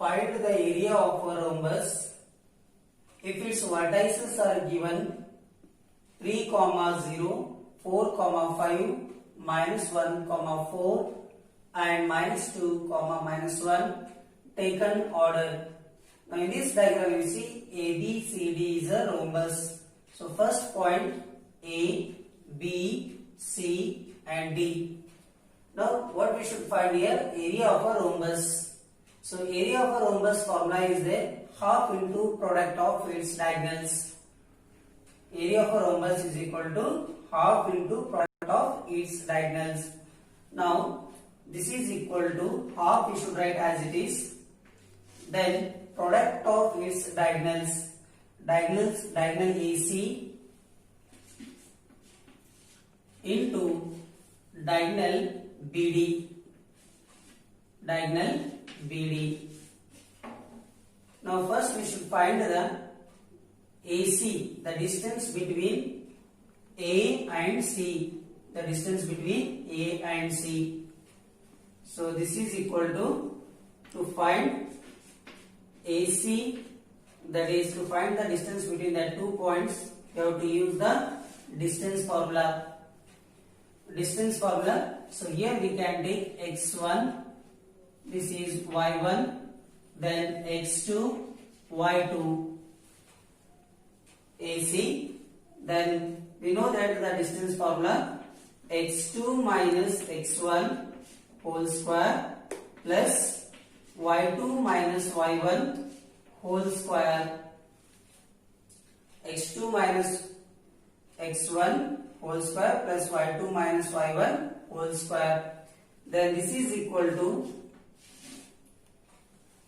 Find the area of a rhombus if its vertices are given 3, 0, 4, 5, -1, 4 and -2, -1 taken order. Now in this diagram you see ABCD is a rhombus. So first point A, B, C and D. Now what we should find here? Area of a rhombus. So area of a rhombus formula is there, half into product of its diagonals. Area of a rhombus is equal to half into product of its diagonals. Now this is equal to half, we should write as it is. Then product of its diagonals. Diagonal AC into diagonal BD. Diagonal BD. Now first we should find the AC, the distance between A and C. The distance between A and C. So this is equal to find AC, that is to find the distance between the 2 points, you have to use the distance formula. So here we can take x1, this is y1, then x2, y2, AC. Then we know that the distance formula x2 minus x1 whole square plus y2 minus y1 whole square. x2 minus x1 whole square plus y2 minus y1 whole square. Then this is equal to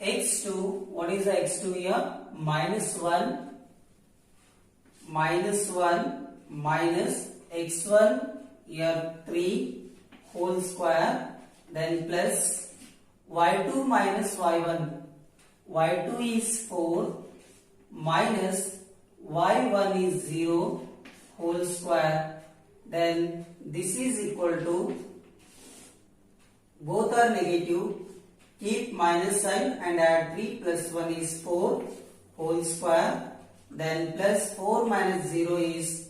x2. What is the x2 here? Minus 1 minus x1 here 3 whole square, then plus y2 minus y1. y2 is 4 minus y1 is 0 whole square. Then this is equal to, both are negative, keep minus sign and add 3 plus 1 is 4 whole square. Then plus 4 minus 0 is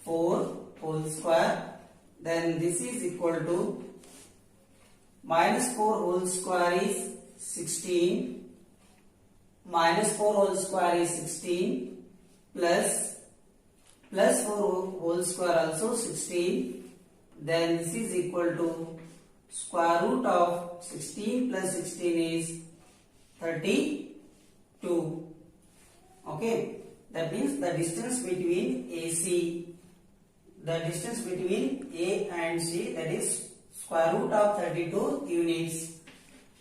4 whole square. Then this is equal to minus 4 whole square is 16. Minus 4 whole square is 16 plus 4 whole square also 16. Then this is equal to square root of 16 plus 16 is 32. Okay. That means the distance between AC, the distance between A and C, that is square root of 32 units.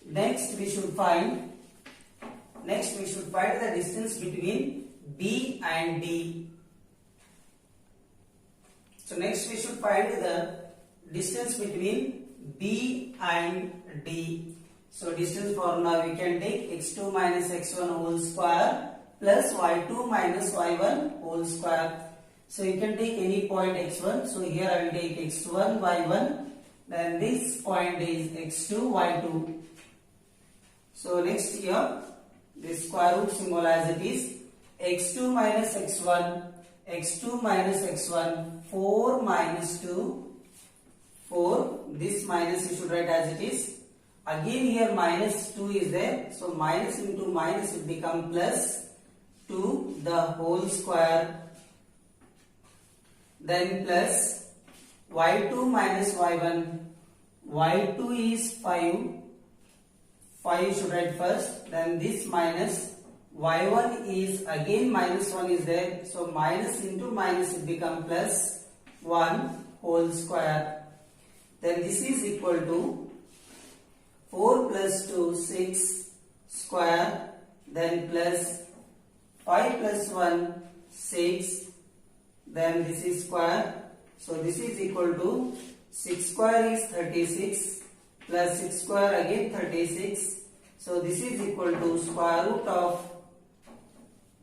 Next we should find the distance between B and D. So next we should find the distance between B and D. So distance formula we can take x2 minus x1 whole square plus y2 minus y1 whole square. So you can take any point x1. So here I will take x1, y1. Then this point is x2, y2. So next here, this square root symbol as it is, x2 minus x1, x2 minus x1, 4 minus 2, 4. This minus you should write as it is. Again here minus 2 is there. So minus into minus will become plus 2 the whole square. Then plus y2 minus y1. y2 is 5. 5 you should write first. Then this minus y1 is again minus 1 is there. So minus into minus will become plus 1 whole square. Then this is equal to 4 plus 2 6 square. Then plus 5 plus 1 6. Then this is square. So this is equal to 6 square is 36 plus 6 square again 36. So this is equal to square root of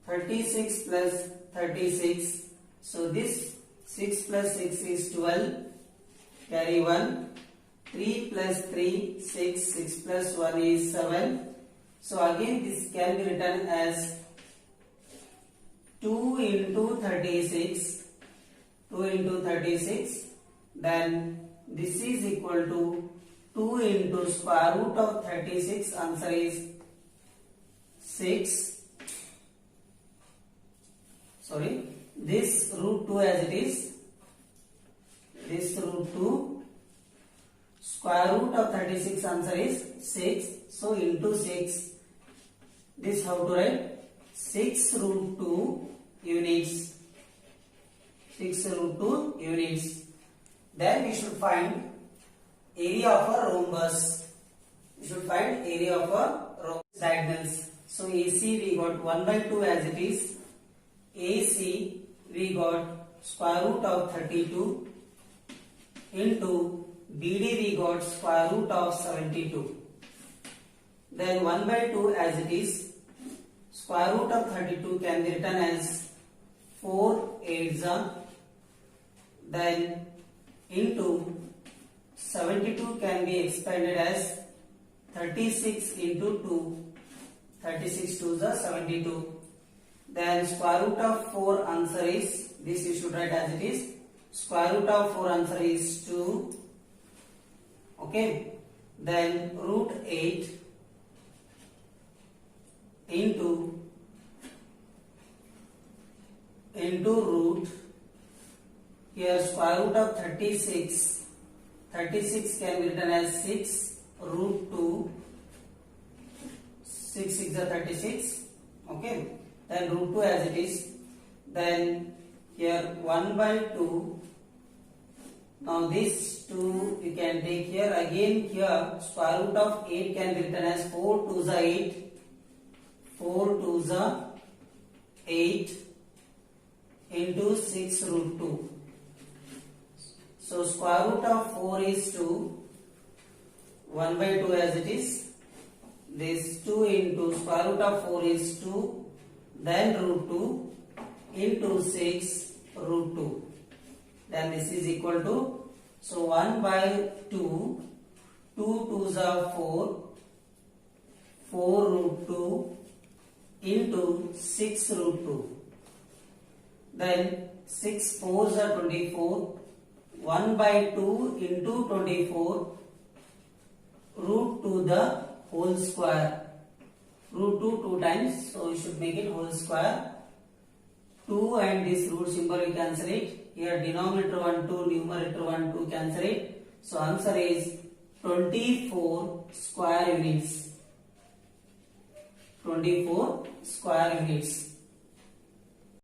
36 plus 36. So this 6 plus 6 is 12. Carry 1. 3 plus 3 6. 6 plus 1 is 7. So again this can be written as 2 into 36, 2 into 36, then this is equal to 2 into square root of 36, answer is 6. Sorry, this root 2 as it is, this root 2, square root of 36, answer is 6. So into 6, this how to write? 6 root 2 units. 6 root 2 units. Then we should find area of a rhombus. We should find area of a rhombus diagonals. So AC we got 1 by 2 as it is. AC we got square root of 32 into BD we got square root of 72. Then 1 by 2 as it is. Square root of 32 can be written as 4 8s are. Then into 72 can be expanded as 36 into 2. 36 2s are 72. Then square root of 4 answer is, this you should write as it is. Square root of 4 answer is 2. Okay. Then root 8 into root, here square root of 36, 36 can be written as 6 root 2, 6 6 are 36. Okay, then root 2 as it is. Then here 1 by 2. Now this 2 you can take here. Again here square root of 8 can be written as 4 2s are 8, 4 2s are 8 into 6 root 2. So square root of 4 is 2, 1 by 2 as it is. This 2 into square root of 4 is 2, then root 2 into 6 root 2. Then this is equal to, so 1 by 2, 2 2s are 4, 4 root 2 into 6 root 2. Then 6 4s are 24, 1 by 2 into 24, root 2 the whole square. Root 2 2 times, so you should make it whole square. 2 and this root symbol we cancel it. Here denominator 1 2, numerator 1 2 cancel it. So answer is 24 square units. 24 square units.